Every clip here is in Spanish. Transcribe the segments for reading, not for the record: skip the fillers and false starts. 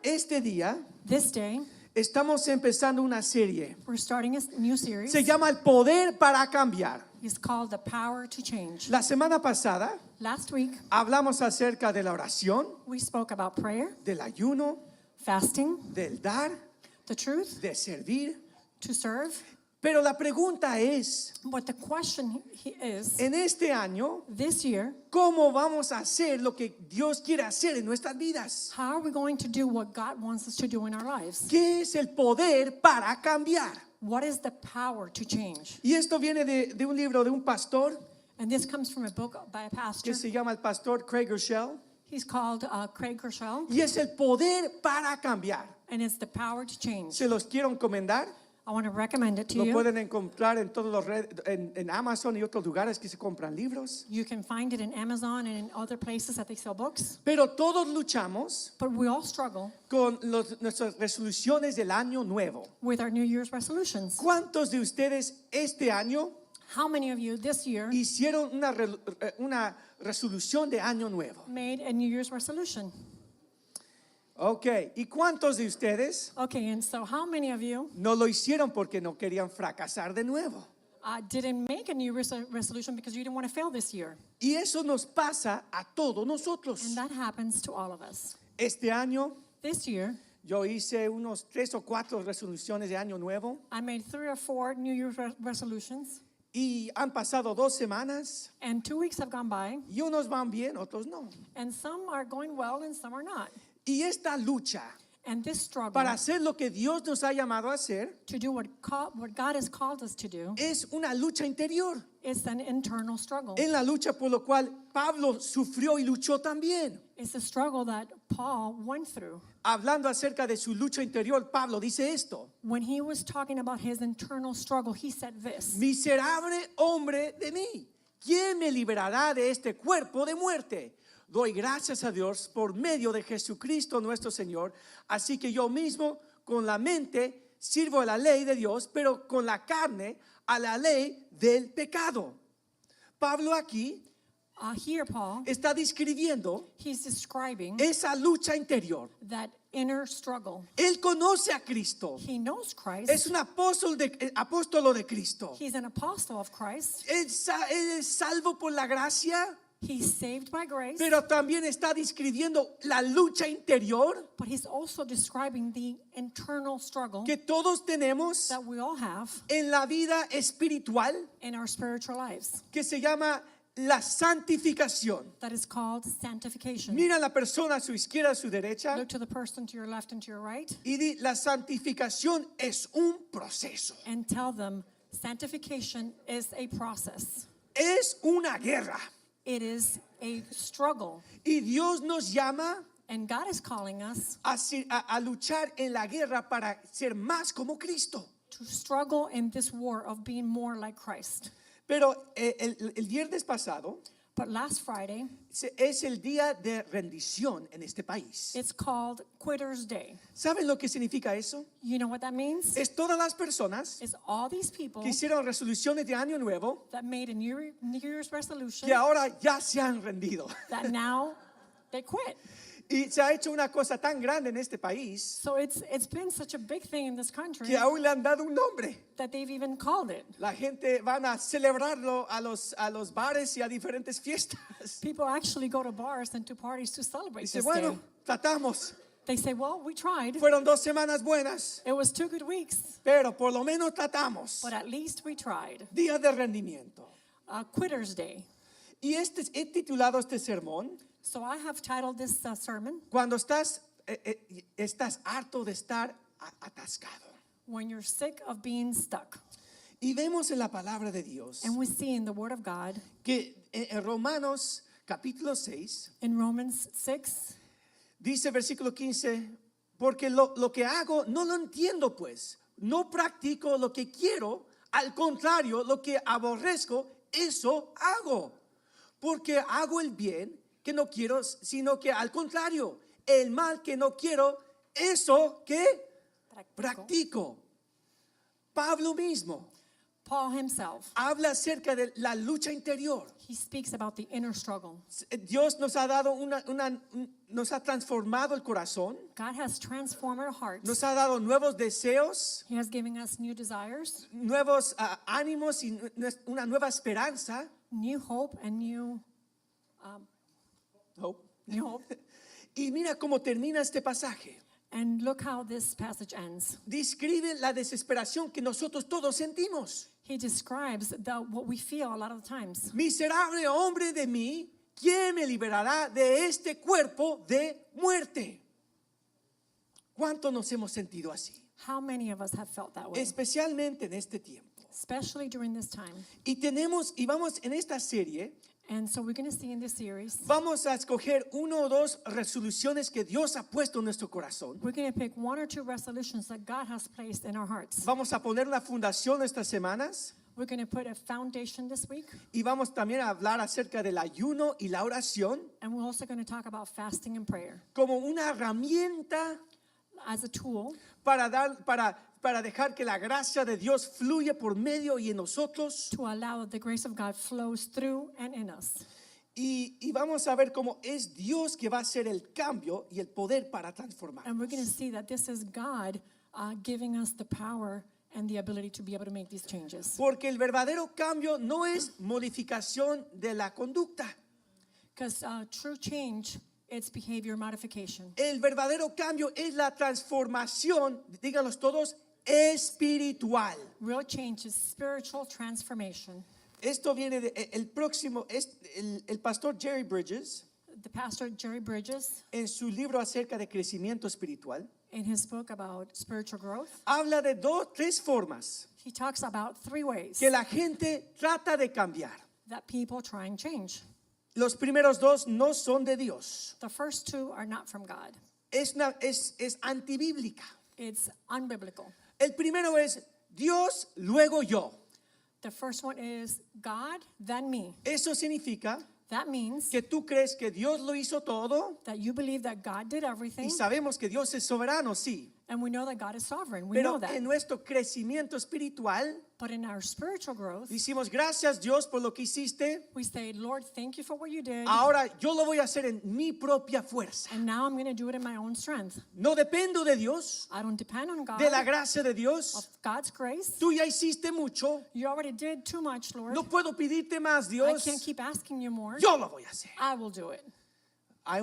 Este día This day, estamos empezando una serie. we're starting a new series. Se llama El Poder para Cambiar. It's called The Power to Change. La semana pasada Last week, hablamos acerca de la oración, we spoke about prayer, del ayuno, fasting, del dar, the truth, de servir. to serve. Pero la pregunta es, But the question is, en este año, this year, ¿cómo vamos a hacer lo que Dios quiere hacer en nuestras vidas? how are we going to do what God wants us to do in our lives? ¿Qué es el poder para cambiar? What is the power to change? Y esto viene de un libro de un pastor And this comes from a book by a pastor. que se llama el pastor Craig Groeschel. He's called Craig Groeschel, Y es el poder para cambiar. and it's the power to change. Se los quiero encomendar. I want to recommend it to Lo you. pueden encontrar en todos los en Amazon y otros lugares que se compran libros. You can find it in Amazon and in other places that they sell books. Pero todos luchamos But we all struggle con nuestras resoluciones del año nuevo. with our New Year's resolutions. ¿Cuántos de ustedes este año How many of you this year hicieron una resolución de año nuevo? made a New Year's resolution? Ok, ¿y cuántos de ustedes Okay, and so how many of you no lo hicieron porque no querían fracasar de nuevo? didn't make a New Year's resolution because you didn't want to fail this year? Y eso nos pasa a todos nosotros. And that happens to all of us. Este año This year, yo hice unos 3 o 4 resoluciones de año nuevo I made 3 or 4 New Year's resolutions, y han pasado 2 semanas and 2 weeks have gone by, y unos van bien, otros no. and some are going well and some are not. Y esta lucha And this struggle para hacer lo que Dios nos ha llamado a hacer to do what God has called us to do es una lucha interior. is an internal struggle. En la lucha por lo cual Pablo sufrió y luchó también. It's a struggle that Paul went through. Hablando acerca de su lucha interior, Pablo dice esto: When he was talking about his internal struggle, he said this: miserable hombre de mí, ¿quién me liberará de este cuerpo de muerte? Doy gracias a Dios por medio de Jesucristo nuestro Señor. Así que yo mismo con la mente sirvo a la ley de Dios, pero con la carne a la ley del pecado. Pablo aquí here, Paul, está describiendo he's describing esa lucha interior. that inner struggle. Él conoce a Cristo. He knows Christ. Es un apóstolo de Cristo. He's an apostle of Christ. Él es salvo por la gracia, He's saved by grace, pero también está describiendo la lucha interior but he's also describing the internal struggle que todos tenemos that we all have en la vida espiritual, in our spiritual lives, que se llama la santificación. that is called sanctification. Mira a la persona a su izquierda, a su derecha, Look to the person to your left and to your right y di: la santificación es un proceso, and tell them sanctification is a process. es una guerra. It is a struggle. Y Dios nos llama And God is calling us a luchar en la guerra para ser más como Cristo. to struggle in this war of being more like Christ. Pero el viernes pasado But last Friday, es el día de rendición en este país. it's called Quitter's Day. ¿Saben lo que significa eso? You know what that means? Es todas las personas It's all these people que hicieron resoluciones de año nuevo that made a New Year's resolution que ahora ya se han rendido. that now they quit. Y se ha hecho una cosa tan grande en este país So it's been such a big thing in this country que aún le han dado un nombre. that they've even called it. La gente van a celebrarlo a los bares y a diferentes fiestas. People actually go to bars and to parties to celebrate Dice: this bueno, day. tratamos. They say, well, we tried. Fueron 2 semanas buenas, It was 2 good weeks, pero por lo menos tratamos. but at least we tried. Día de rendimiento. Quitter's Day. Y he titulado este sermón: So I have titled this sermon, cuando estás harto de estar atascado. When You're Sick of Being Stuck. Y vemos en la palabra de Dios And we see in the Word of God, que en Romanos capítulo 6 in Romans 6, dice versículo 15: porque lo que hago no lo entiendo, pues no practico lo que quiero, al contrario, lo que aborrezco, eso hago. Porque hago el bien que no quiero, sino que al contrario, el mal que no quiero, eso que practico. Pablo mismo Paul himself, habla acerca de la lucha interior. he speaks about the inner struggle. Dios nos ha dado nos ha transformado el corazón, God has transformed our hearts. nos ha dado nuevos deseos, He has given us new desires, nuevos ánimos y una nueva esperanza. new hope, and new Hope. hope. Y mira cómo termina este pasaje. And look how this passage ends. Describe la desesperación que nosotros todos sentimos. He describes what we feel a lot of the times. Miserable hombre de mí, ¿quién me liberará de este cuerpo de muerte? ¿Cuánto nos hemos sentido así? How many of us have felt that way? Especialmente en este tiempo. Especially during this time. Y vamos en esta serie, And so we're going to see in this series, vamos a escoger uno o dos resoluciones que Dios ha puesto en nuestro corazón. we're going to pick one or two resolutions that God has placed in our hearts. Vamos a poner una fundación estas semanas We're going to put a foundation this week, y vamos también a hablar acerca del ayuno y la oración and we're also going to talk about fasting and prayer como una herramienta as a tool para dejar que la gracia de Dios fluya por medio y en nosotros. to allow that the grace of God flows through and in us. Y vamos a ver cómo es Dios que va a hacer el cambio y el poder para transformar. And we're going to see that this is God giving us the power and the ability to be able to make these changes. Porque el verdadero cambio no es modificación de la conducta. Because true change, it's behavior modification. El verdadero cambio es la transformación, díganlos todos, espiritual. Real change is spiritual transformation. Esto viene el próximo, el pastor Jerry Bridges, The pastor Jerry Bridges, en su libro acerca de crecimiento espiritual, in his book about spiritual growth, habla de tres formas he talks about three ways que la gente trata de cambiar. that people try and change. Los primeros dos no son de Dios. The first two are not from God. Es antibíblica. It's unbiblical. El primero es Dios, luego yo. The first one is God, then me. Eso significa That means que tú crees que Dios lo hizo todo that you believe that God did y everything, sabemos que Dios es soberano, sí. and we know that God is sovereign. We Pero know that. en nuestro crecimiento espiritual But in our spiritual growth, decimos gracias Dios por lo que hiciste. we say, Lord, thank you for what you did. Ahora yo lo voy a hacer en mi propia fuerza. And now I'm going to do it in my own strength. No dependo de Dios, I don't depend on God, de la gracia de of Dios. God's grace. Tú ya hiciste mucho. You already did too much, Lord. No puedo pedirte más, I Dios. can't keep asking you more. Yo lo voy a hacer. I will do it. Hay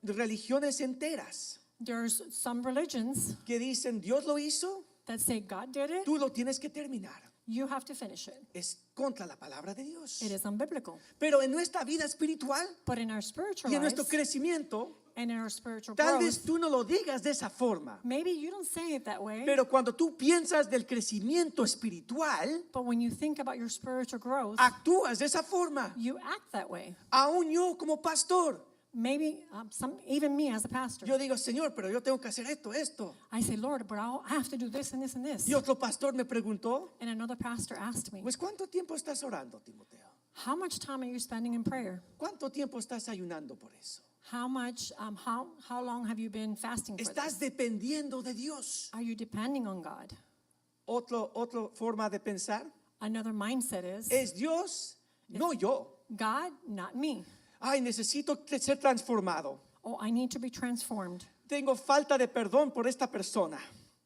religiones enteras There's some religions que dicen Dios lo hizo, that say God did it. tú lo tienes que terminar. You have to finish it. Es contra la palabra de Dios. It is unbiblical. Pero en nuestra vida espiritual But in our spiritual y en lives nuestro crecimiento, and in our spiritual tal growth, vez tú no lo digas de esa forma. maybe you don't say it that way, Pero cuando tú piensas del crecimiento espiritual, but when you think about your spiritual growth, actúas de esa forma. you act that way. Aún yo como pastor, Maybe even me as a pastor, yo digo, Señor, pero yo tengo que hacer esto. I say, Lord, but I have to do this and this and this. Y otro pastor me preguntó, And another pastor asked me, pues ¿cuánto tiempo estás orando, Timoteo? how much time are you spending in prayer? ¿Cuánto tiempo estás ayunando por eso? How much, how long have you been fasting for Estás this? dependiendo de Dios. Are you depending on God? Otra forma de pensar Another mindset is, es Dios, no yo. God, not me. Ay, necesito ser transformado. Oh, I need to be transformed. Tengo falta de perdón por esta persona.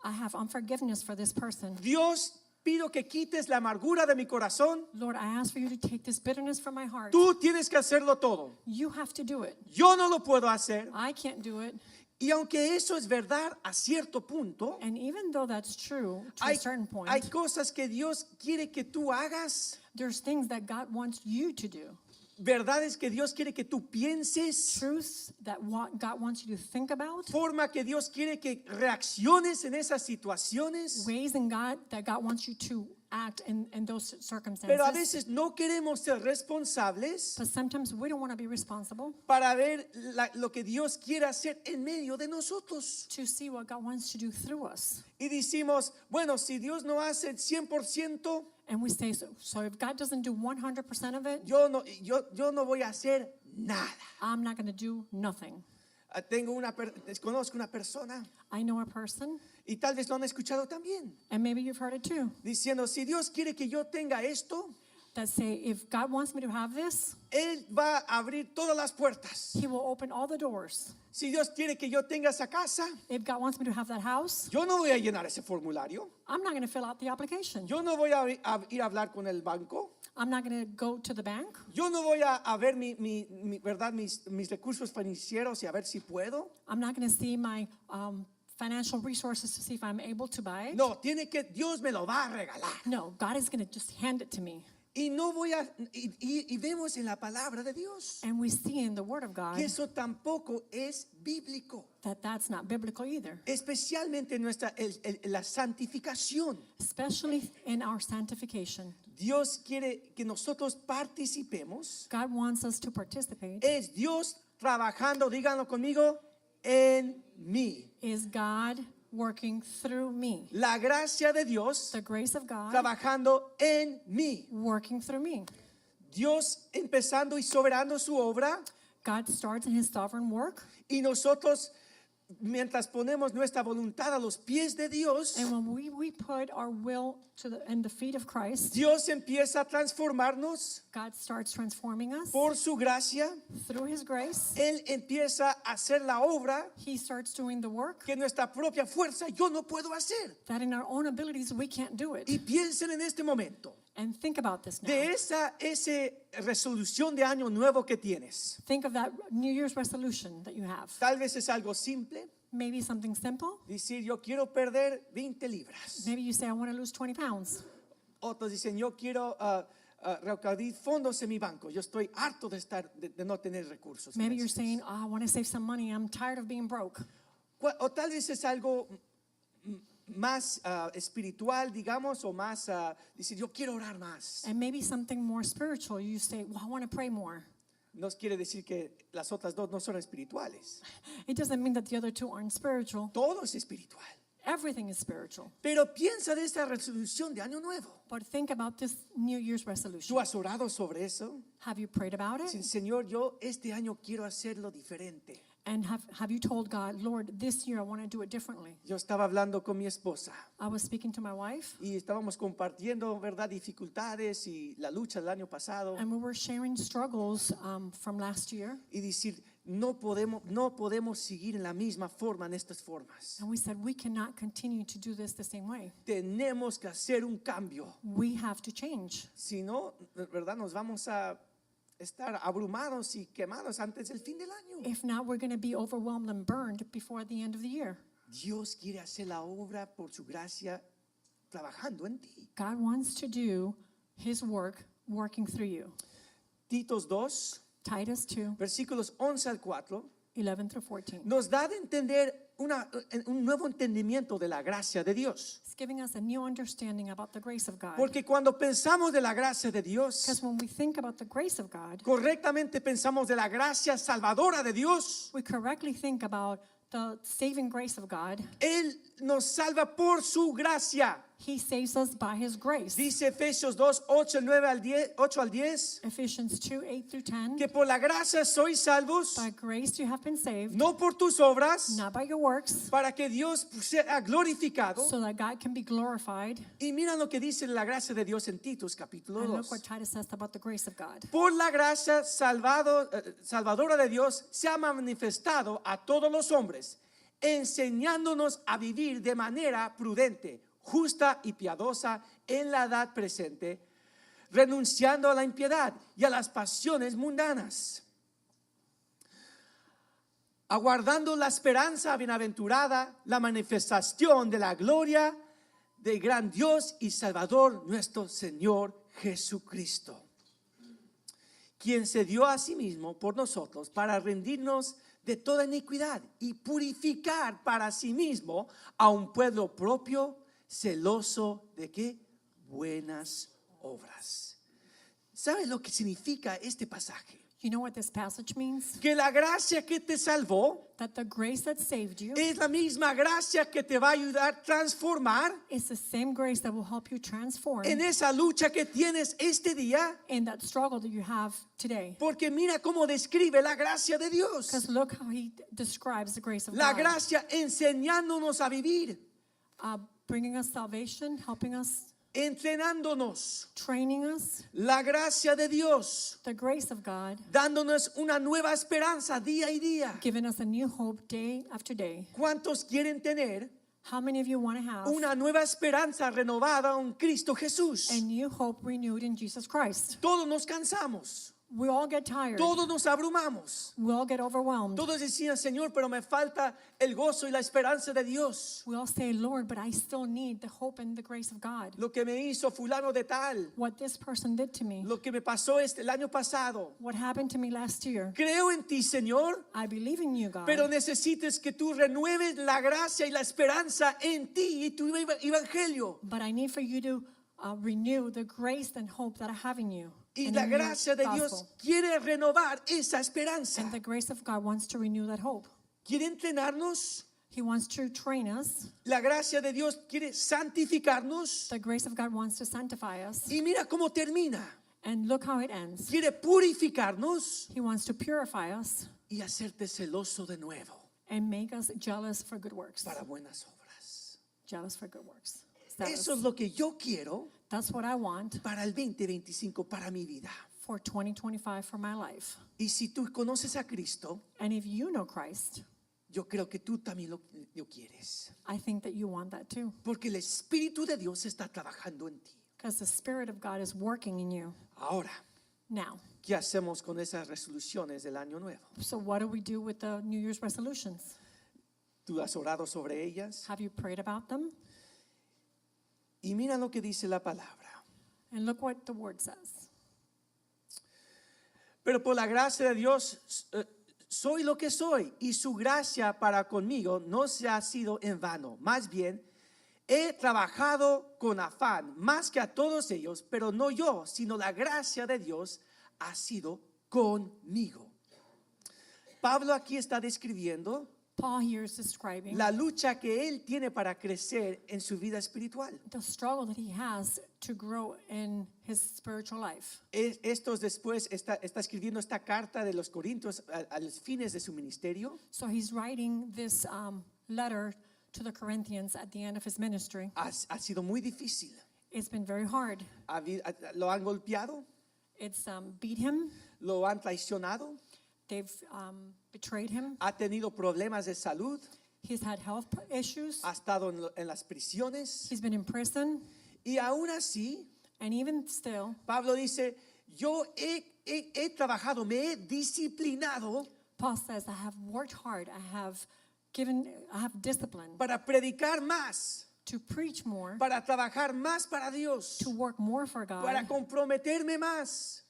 I have unforgiveness for this person. Dios, pido que quites la amargura de mi corazón. Lord, I ask for you to take this bitterness from my heart. Tú tienes que hacerlo todo. You have to do it. Yo no lo puedo hacer. I can't do it. Y aunque eso es verdad a cierto punto, And even though that's true to a hay, certain point, hay cosas que Dios quiere que tú hagas. there's things that God wants you to do. Verdades que Dios quiere que tú pienses. Truths that God wants you to think about. Forma que Dios quiere que reacciones en esas situaciones. Ways in God that God wants you to act in those circumstances. Pero a veces no queremos ser responsables But sometimes we don't want to be responsible para ver lo que Dios quiere hacer en medio de nosotros. to see what God wants to do through us. Y decimos, bueno, si Dios no hace el 100%, And we say, so if God doesn't do 100% of it, yo no voy a hacer nada. I'm not going to do nothing. Conozco una persona I know a person, y tal vez lo han escuchado también, and maybe you've heard it too, diciendo, si Dios quiere que yo tenga esto, that say, if God wants me to have this, Él va a abrir todas las puertas. He will open all the doors. Si Dios quiere que yo tenga esa casa, If God wants me to have that house, yo no voy a llenar ese formulario. I'm not going to fill out the application. Yo no voy a ir a hablar con el banco. I'm not going to go to the bank. Yo no voy a ver ¿verdad? mis recursos financieros y a ver si puedo. I'm not going to see my financial resources to see if I'm able to buy it. No, Dios me lo va a regalar. No, God is going to just hand it to me. Y vemos en la palabra de Dios And we see in the Word of God que eso tampoco es bíblico. that that's not biblical either, Especialmente en la santificación. especially in our sanctification. Dios quiere que nosotros participemos. God wants us to participate. Es Dios trabajando, díganlo conmigo, en mí. Is God working through me? La gracia de Dios The grace of God trabajando en mí. working through me. Dios empezando y soberano su obra God starts in His sovereign work, y nosotros mientras ponemos nuestra voluntad a los pies de Dios, and when we put our will in the feet of Christ, Dios empieza a transformarnos God starts transforming us por su gracia. through His grace. Él empieza a hacer la obra He starts doing the work que nuestra propia fuerza yo no puedo hacer. that in our own abilities we can't do it. Y piensen en este momento And think about this now. de esa resolución de año nuevo que tienes. Think of that New Year's resolution that you have. Tal vez es algo simple, Maybe something simple. decir yo quiero perder 20 libras. Maybe you say, I want to lose 20 pounds. Otros dicen yo quiero recaudar fondos en mi banco. Yo estoy harto de no tener recursos. Maybe you're financieros. saying, oh, I want to save some money. I'm tired of being broke. O tal vez es algo más espiritual, digamos, o más decir yo quiero orar más. And maybe something more spiritual. You say, well, I want to pray more. No quiere decir que las otras dos no son espirituales. It doesn't mean that the other two aren't spiritual. Todo es espiritual. Everything is spiritual. Pero piensa de esta resolución de año nuevo. But think about this New Year's ¿Tú resolution. has orado sobre eso? Have you prayed about Dicen, it? Señor, yo este año quiero hacerlo diferente. And have you told God, Lord, this year I want to do it differently? Yo estaba hablando con mi esposa I was speaking to my wife, y estábamos compartiendo, ¿verdad?, dificultades y la lucha del año pasado and we were sharing struggles from last year. y decir, no podemos seguir en la misma forma, en estas formas. And we said, we cannot continue to do this the same way. Tenemos que hacer un cambio. We have to change. Si no, ¿verdad?, nos vamos a estar abrumados y quemados antes del fin del año. If not, we're going to be overwhelmed and burned before the end of the year. Dios quiere hacer la obra por su gracia trabajando en ti. God wants to do His work working through you. Titos 2, Titus 2, versículos 11 al 4, 11 through 14. nos da de entender un nuevo entendimiento de la gracia de Dios. It's giving us a new understanding about the grace of God. Porque cuando pensamos de la gracia de Dios, Because when we think about the grace of God, correctamente pensamos de la gracia salvadora de Dios. we correctly think about the saving grace of God. Él nos salva por su gracia. He saves us by His grace. Dice Efesios 2, 8 al 10, Ephesians 2, 8 through 10. que por la gracia sois salvos, By grace you have been saved, no por tus obras, not by your works, para que Dios sea glorificado. so that God can be glorified. Y mira lo que dice la gracia de Dios en Titus capítulo And look 2. what Titus says about the grace of God. Por la gracia salvadora de Dios se ha manifestado a todos los hombres, enseñándonos a vivir de manera prudente, justa y piadosa en la edad presente, renunciando a la impiedad y a las pasiones mundanas, aguardando la esperanza bienaventurada, la manifestación de la gloria del gran Dios y Salvador nuestro Señor Jesucristo, quien se dio a sí mismo por nosotros para rendirnos de toda iniquidad y purificar para sí mismo a un pueblo propio, celoso de qué? Buenas obras. ¿Sabes lo que significa este pasaje? You know what this passage means? Que la gracia que te salvó That the grace that saved you es la misma gracia que te va a ayudar a transformar is the same grace that will help you transform en esa lucha que tienes este día. in that struggle that you have today. Porque mira cómo describe la gracia de Dios. Because look how he describes the grace of La God. gracia enseñándonos a vivir, Bringing us salvation, helping us, entrenándonos. training us. La gracia de Dios The grace of God dándonos una nueva esperanza día y día. giving us a new hope day after day. ¿Cuántos quieren tener How many of you want to have una nueva esperanza renovada en Cristo Jesús? a new hope renewed in Jesus Christ? Todos nos cansamos, We all get tired. todos nos abrumamos. We all get overwhelmed. Todos decían, Señor, pero me falta el gozo y la esperanza de Dios. We all say, Lord, but I still need the hope and the grace of God. Lo que me hizo fulano de tal, What this person did to me, lo que me pasó el año pasado. what happened to me last year. Creo en ti, Señor, I believe in you, God. pero necesitas que tú renueves la gracia y la esperanza en ti y tu evangelio. But I need for you to renew the grace and hope that I have in you. Y and la in your gracia de Dios gospel. quiere renovar esa esperanza. And the grace of God wants to renew that hope. Quiere entrenarnos. He wants to train us. La gracia de Dios quiere santificarnos. The grace of God wants to sanctify us. Y mira cómo termina. And look how it ends. Quiere purificarnos He wants to purify us y hacerte celoso de nuevo and make us jealous for good works. para buenas obras. Jealous for good works. Eso es lo que yo quiero That's what I want para el 2025, para mi vida. for 2025 for my life. Y si tú conoces a Cristo, And if you know Christ, yo creo que tú también lo quieres. I think that you want that too. Porque el Espíritu de Dios está trabajando en ti. Because the Spirit of God is working in you. Ahora, Now, ¿qué hacemos con esas resoluciones del año nuevo? so what do we do with the New Year's resolutions? ¿Tú has orado sobre ellas? Have you prayed about them? Y mira lo que dice la palabra. And look what the word says. Pero por la gracia de Dios soy lo que soy, y su gracia para conmigo no se ha sido en vano. Más bien, he trabajado con afán más que a todos ellos, pero no yo, sino la gracia de Dios ha sido conmigo. Pablo aquí está describiendo Paul here is describing la lucha que él tiene para crecer en su vida espiritual. the struggle that he has to grow in his spiritual life. Estos después está escribiendo esta carta de los Corintios a los fines de su ministerio. So he's writing this letter to the Corinthians at the end of his ministry. Ha sido muy difícil. It's been very hard. Lo han golpeado, It's beat him. lo han traicionado, They've betrayed him. ha tenido problemas de salud, He's had health issues. ha estado en las prisiones, He's been in prison. y aún así And even still, Pablo dice, yo he trabajado, me he disciplinado Paul says, I have worked hard. I have discipline para predicar más, to preach more, para trabajar más para Dios, to work more for para God, comprometerme más.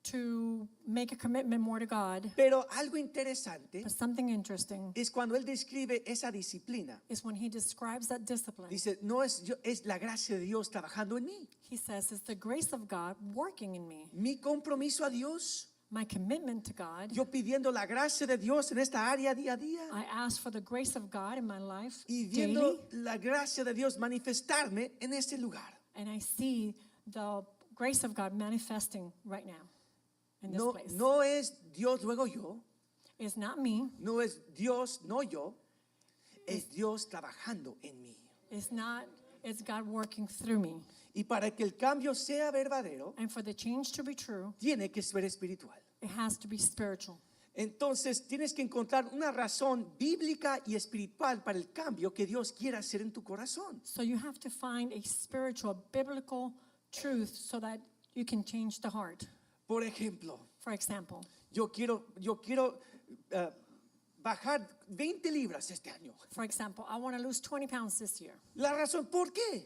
to make a commitment more to God. Pero algo interesante But something interesting es cuando él describe esa disciplina. is when he describes that discipline. Dice, no es yo, es la gracia de Dios trabajando en mí. He says, it's the grace of God working in me. Mi compromiso a Dios, My commitment to God. yo pidiendo la gracia de Dios en esta área día a día I ask for the grace of God in my life y daily, viendo la gracia de Dios manifestarme en este lugar. and I see the grace of God manifesting right now in this No, place. no es Dios luego yo, It's not me. no es Dios no yo, es Dios trabajando en mí. It's God working through me. Y para que el cambio sea verdadero, And for the change to be true, tiene que ser espiritual. it has to be spiritual. Entonces tienes que encontrar una razón bíblica y espiritual para el cambio que Dios quiera hacer en tu corazón. So you have to find a spiritual, biblical truth so that you can change the heart. Por ejemplo, For example, yo quiero bajar 20 libras este año. I want to lose 20 pounds this year. La razón, ¿por qué?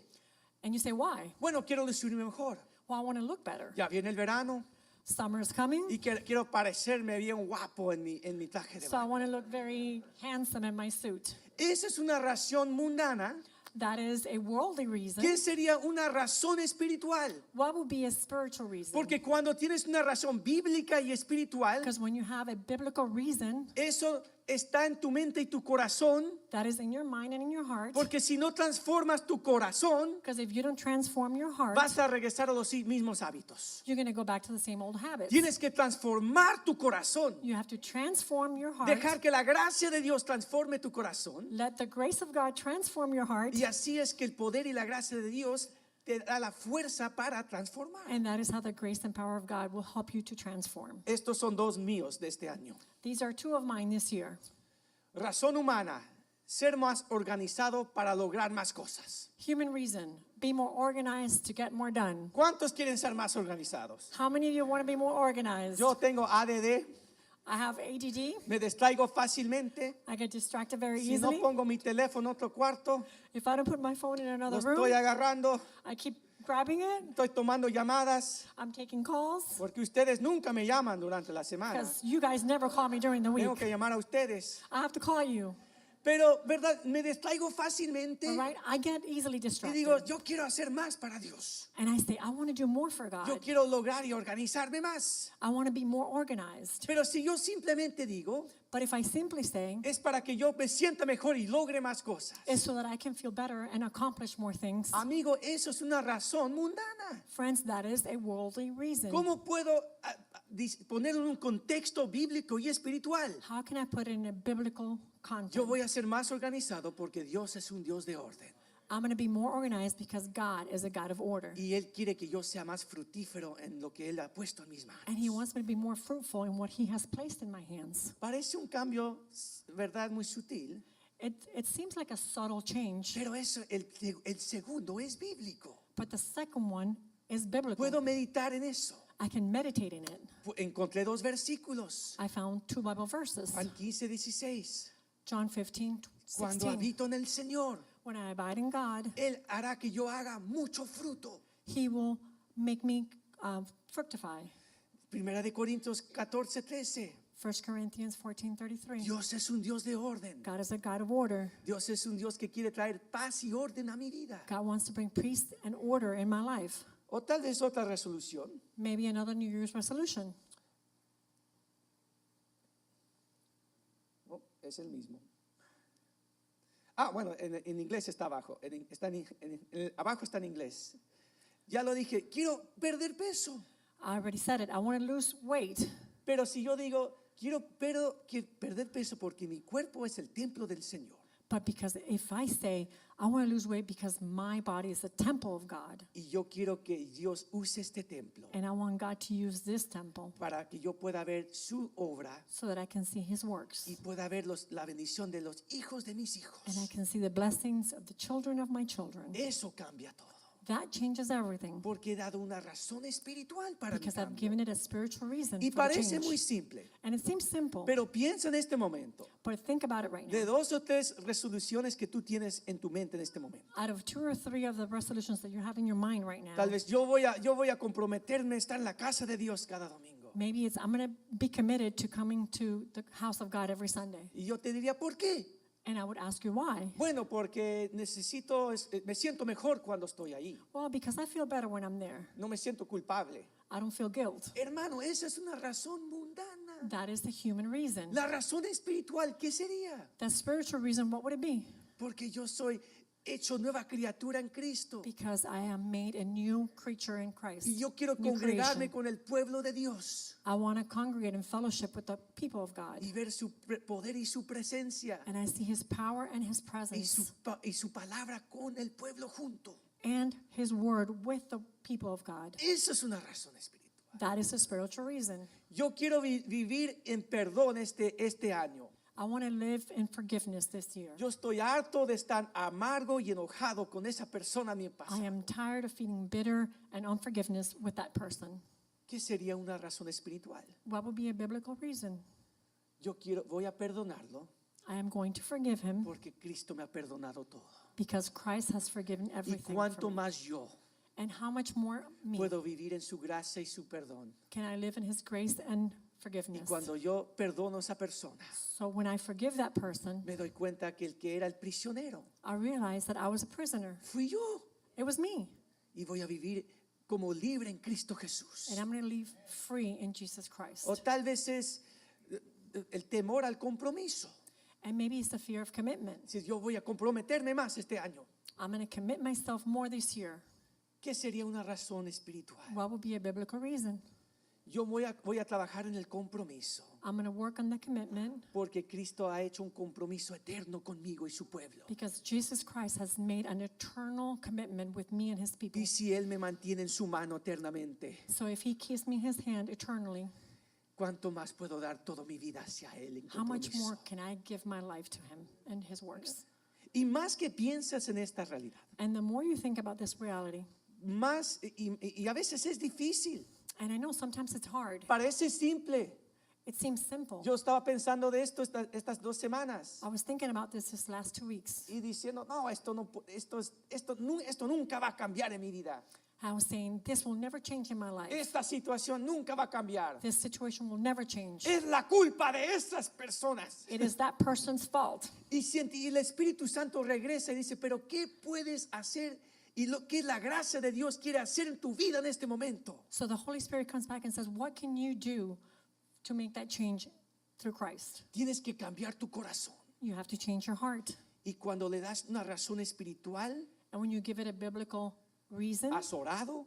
And you say, why? Bueno, quiero lucirme mejor. Well, I want to look better. Ya viene el verano Summer is coming, y quiero parecerme bien guapo en mi traje de so I baño. want to look very handsome in my suit. Esa es una razón mundana That is a worldly reason. ¿Qué sería una razón espiritual? What would be a spiritual reason? Porque cuando tienes una razón bíblica y espiritual, Because when you have a biblical reason, eso está en tu mente y tu corazón. that is in your mind and in your heart. Porque si no transformas tu corazón, Because if you don't transform your heart, vas a regresar a los mismos hábitos. you're going to go back to the same old habits. Tienes que transformar tu corazón. You have to transform your heart. Dejar que la gracia de Dios transforme tu corazón. Let the grace of God transform your heart. Y así es que el poder y la gracia de Dios te da la fuerza para transformar. And that is how the grace and power of God will help you to transform. Estos son dos míos de este año. These are two of mine this year. Razón humana, ser más organizado para lograr más cosas. Human reason, be more organized to get more done. ¿Cuántos quieren ser más organizados? How many of you want to be more organized? Yo tengo ADD, I have ADD. me distraigo fácilmente. I get distracted very Si no easily. pongo mi teléfono en otro cuarto, If I don't put my phone in lo another estoy room, agarrando, I keep grabbing it. estoy tomando llamadas, I'm taking calls porque ustedes nunca me llaman durante la semana. because you guys never call me during the week. Tengo que llamar a ustedes. I have to call you. Pero, ¿verdad? Me distraigo fácilmente All right? I get easily y distracted. digo, yo quiero hacer más para Dios. And I say, I want to do more for Yo God. quiero lograr y organizarme más. I want to be more organized. Pero si yo simplemente digo, But if I simply say, es para que yo me sienta mejor y logre más cosas. it's so that I can feel better and accomplish more things. Amigo, eso es una razón mundana. Friends, that is a worldly reason. ¿Cómo puedo ponerlo en un contexto bíblico y espiritual? How can I put it in a biblical Yo context? voy a ser más organizado porque Dios es un Dios de orden. I'm going to be more organized because God is a God of order. Y Él quiere que yo sea más fructífero en lo que Él ha puesto en mis manos. And He wants me to be more fruitful in what He has placed in my hands. Parece un cambio, ¿verdad? Muy sutil. It seems like a subtle change, Pero eso, el segundo es bíblico. but the second one is biblical. Puedo meditar en eso. I can meditate in it. Encontré dos versículos. I found two Bible verses. Juan 15:16. John 15, Cuando 16. habito en el Señor, When I abide in God, Él hará que yo haga mucho fruto. He will make me fructify. Primera de Corintios 14:13. 1 Corinthians 14:33. Dios es un Dios de orden. God is a God of order. Dios es un Dios que quiere traer paz y orden a mi vida. God wants to bring peace and order in my life. O tal vez otra resolución. Maybe another New Year's resolution. Oh, es el mismo. Bueno, en inglés está abajo. Abajo está en inglés. Ya lo dije, quiero perder peso. I already said it. I want to lose weight. Pero si yo digo, quiero perder peso porque mi cuerpo es el templo del Señor. But because if I say, I want to lose weight because my body is the temple of God, Y yo quiero que Dios use este templo and I want God to use this temple para que yo pueda ver su obra so that I can see His works, y pueda ver la bendición de los hijos de mis hijos. and I can see the blessings of the children of my children. Eso cambia todo. That changes everything Porque he dado una razón espiritual para mi because I've cambio. given it a spiritual reason Y for the parece muy change. simple, And it seems simple, pero piensa en este momento but think about it right de now. 2 o 3 resoluciones que tú tienes en tu mente en este momento. Out of 2 or 3 of the resolutions that you have in your mind right now, Tal vez yo voy a comprometerme a estar en la casa de Dios cada domingo. maybe it's I'm going to be committed to coming to the house of God every Sunday. Y yo te diría, ¿por qué? And I would ask you why. Bueno, porque me siento mejor cuando estoy ahí. Well, because I feel better when I'm there. No me siento culpable. I don't feel guilt. Hermano, esa es una razón mundana. That is the human reason. La razón espiritual, ¿qué sería? The spiritual reason, what would it be? Porque yo soy hecho nueva criatura en Cristo. Because I am made a new creature in Christ. Y yo quiero New congregarme creation. con el pueblo de Dios I want to congregate in fellowship with the people of God. y ver su poder y su presencia And I see His power and His y presence su palabra con el pueblo junto. and His word with the people of God. Esa es una razón espiritual. That is a spiritual reason. Yo quiero vivir en perdón este año. I want to live in forgiveness this year. Yo estoy harto de estar amargo y enojado con esa persona a mi I pasado. am tired of feeling bitter and unforgiveness with that person. ¿Qué sería una razón espiritual? What would be a biblical reason? Voy a perdonarlo I am going to forgive him porque Cristo me ha perdonado todo. because Christ has forgiven Y everything cuánto for me. más yo And how much more me puedo vivir en su gracia y su perdón. can I live in His grace and Y forgiveness. cuando yo perdono a esa persona, So when I forgive that person, me doy cuenta que el que era el prisionero I realize that I was a prisoner. fui yo. It was me. Y voy a vivir como libre en Cristo Jesús. And I'm going to live free in Jesus Christ. O tal vez es el temor al compromiso. And maybe it's the fear of commitment. Si yo voy a comprometerme más este año, I'm going to commit myself more this year. ¿qué sería una razón espiritual? What would be a biblical reason? Yo voy a trabajar en el compromiso I'm going to work on the commitment porque Cristo ha hecho un compromiso eterno conmigo y su pueblo. because Jesus Christ has made an eternal commitment with me and his people. Y si Él me mantiene en su mano eternamente, So if he keeps me his hand eternally, ¿cuánto más puedo dar toda mi vida hacia Él en how much more compromiso? can I give my life to him and his works? Y más que piensas en esta realidad, And the more you think about this reality, más, y a veces es difícil, and I know sometimes it's hard. parece simple. It seems simple. Yo estaba pensando de esto estas 2 semanas I was thinking about this last 2 weeks. y diciendo, no, esto nunca va a cambiar en mi vida. I was saying, this will never change in my life. Esta situación nunca va a cambiar. This situation will never change. Es la culpa de esas personas. It is that person's fault. Y el Espíritu Santo regresa y dice, pero ¿qué puedes hacer? Y lo que la gracia de Dios quiere hacer en tu vida en este momento. So the Holy Spirit comes back and says, what can you do to make that change through Christ? Tienes que cambiar tu corazón. You have to change your heart. Y cuando le das una razón espiritual, And when you give it a biblical reason, has orado,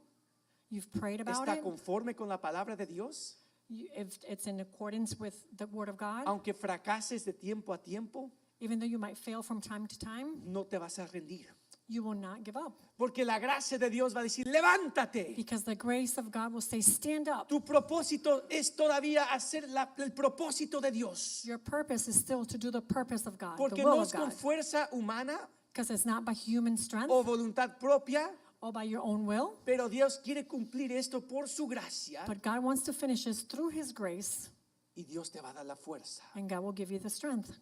you've prayed about está it, conforme con la palabra de Dios, if it's in accordance with the Word of God, aunque fracases de tiempo a tiempo, even though you might fail from time to time, no te vas a rendir. you will not give up. Porque la gracia de Dios va a decir, levántate. Because the grace of God will say, stand up. Tu propósito es todavía hacer el propósito de Dios. Your purpose is still to do the purpose of God, Porque the will no of es con God. fuerza humana Because it's not by human strength o voluntad propia, or by your own will, pero Dios quiere cumplir esto por su gracia but God wants to finish this through His grace, y Dios te va a dar la fuerza. and God will give you the strength.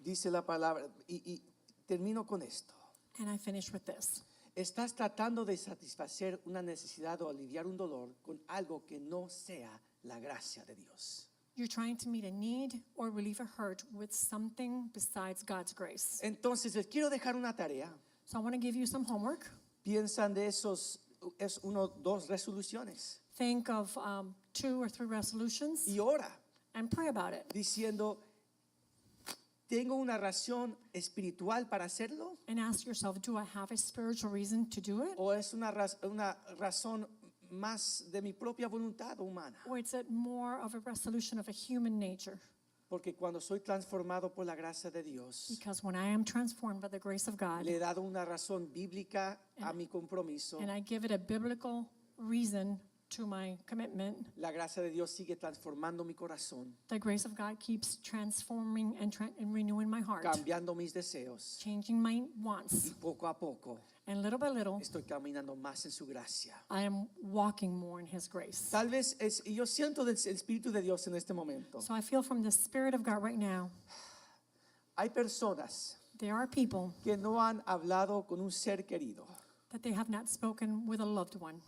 Dice la palabra, y termino con esto. And I finish with this. Estás tratando de satisfacer una necesidad o aliviar un dolor con algo que no sea la gracia de Dios. You're trying to meet a need or relieve a hurt with something besides God's grace. Entonces les quiero dejar una tarea. So I want to give you some homework. Piensan de esos, es 2 resoluciones. Think of 2 or 3 resolutions Y ora and pray about it. diciendo, ¿tengo una razón espiritual para hacerlo? And ask yourself, do I have a spiritual reason to do it? ¿O es una razón más de mi propia voluntad humana? Or is it more of a resolution of a human nature? Porque cuando soy transformado por la gracia de Dios, Because when I am transformed by the grace of God, le he dado una razón bíblica a mi compromiso. and I give it a biblical reason to my commitment, La gracia de Dios sigue transformando mi corazón, the grace of God keeps transforming and renewing my heart, cambiando mis deseos. changing my Y wants. poco a poco And little by little, estoy caminando más en su gracia. I am walking more in His grace. Tal vez y yo siento del Espíritu de Dios en este momento. So I feel from the Spirit of God right now, Hay personas there are people que no han hablado con un ser querido that they have not spoken with a loved one,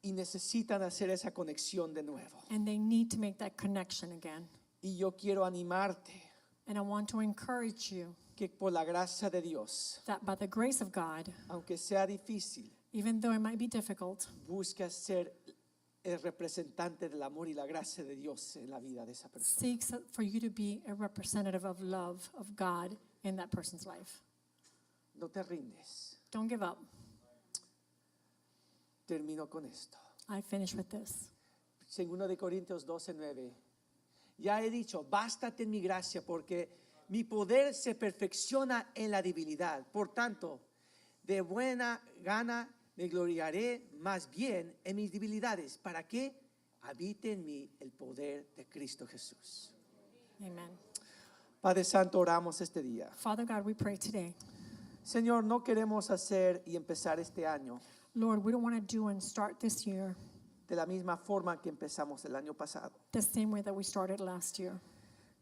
y necesitan hacer esa conexión de nuevo. and they need to make that connection again. Y yo quiero animarte And I want to encourage you que por la gracia de Dios, that by the grace of God, aunque sea difícil, even though it might be difficult, busca ser el representante del amor y la gracia de Dios en la vida de esa persona. seeks for you to be a representative of love of God in that person's life. No te rindes. Don't give up. Termino con esto. I finish with this. Segundo de Corintios 12:9. Ya he dicho, bástate en mi gracia porque mi poder se perfecciona en la debilidad. Por tanto, de buena gana me gloriaré más bien en mis debilidades para que habite en mí el poder de Cristo Jesús. Amen. Padre Santo, oramos este día. Father God, we pray today. Señor, no queremos hacer y empezar este año Lord, we don't want to do and start this year de la misma forma que empezamos el año pasado. the same way that we started last year.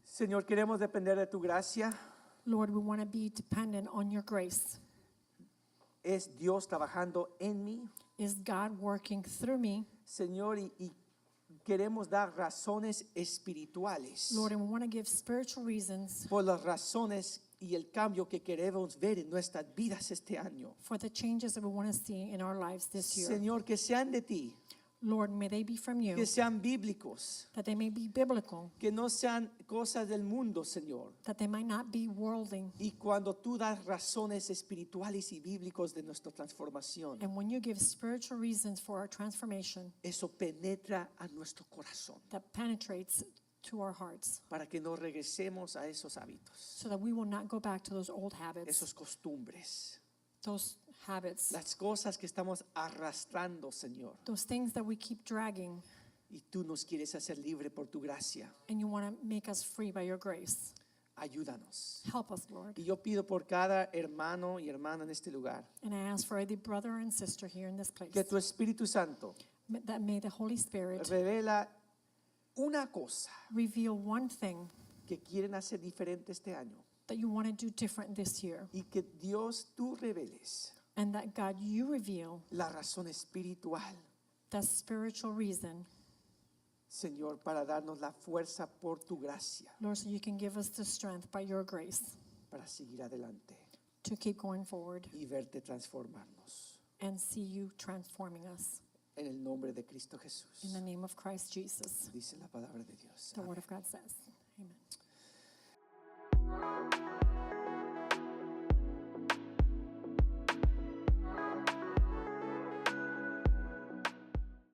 Señor, queremos depender de tu gracia. Lord, we want to be dependent on your grace. Es Dios trabajando en mí, Is God working through me? Señor, y queremos dar razones espirituales Lord, and we want to give spiritual reasons por las razones y el cambio que queremos ver en nuestras vidas este año. for the changes that we want to see in our lives this year. Señor, que sean de ti, Lord, may they be from you, que sean bíblicos, that they may be biblical, que no sean cosas del mundo, Señor. that they might not be worldly. Y cuando tú das razones espirituales y bíblicos de nuestra transformación, And when you give spiritual reasons for our transformation, eso penetra a nuestro corazón that penetrates to our hearts, para que no regresemos a esos hábitos, so that we will not go back to those old habits, esos costumbres, those habits, las cosas que estamos arrastrando, Señor. those things that we keep dragging, Y tú nos quieres hacer libre por tu gracia. and you want to make us free by your grace. Ayúdanos. Help us, Lord. Y yo pido por cada hermano y hermana en este lugar And I ask for every brother and sister here in this place, que tu Espíritu Santo that may the Holy Spirit revela una cosa reveal one thing que quieren hacer diferente este año that you want to do different this year, y que Dios tú reveles and that God, you reveal la razón espiritual, that spiritual reason, Señor, para darnos la fuerza por tu gracia Lord, so you can give us the strength by your grace para seguir adelante to keep going forward y verte transformarnos. and see you transforming us. En el nombre de Cristo Jesús, In the name of Christ Jesus, dice la palabra de Dios. the Amén. word of God says. Amen.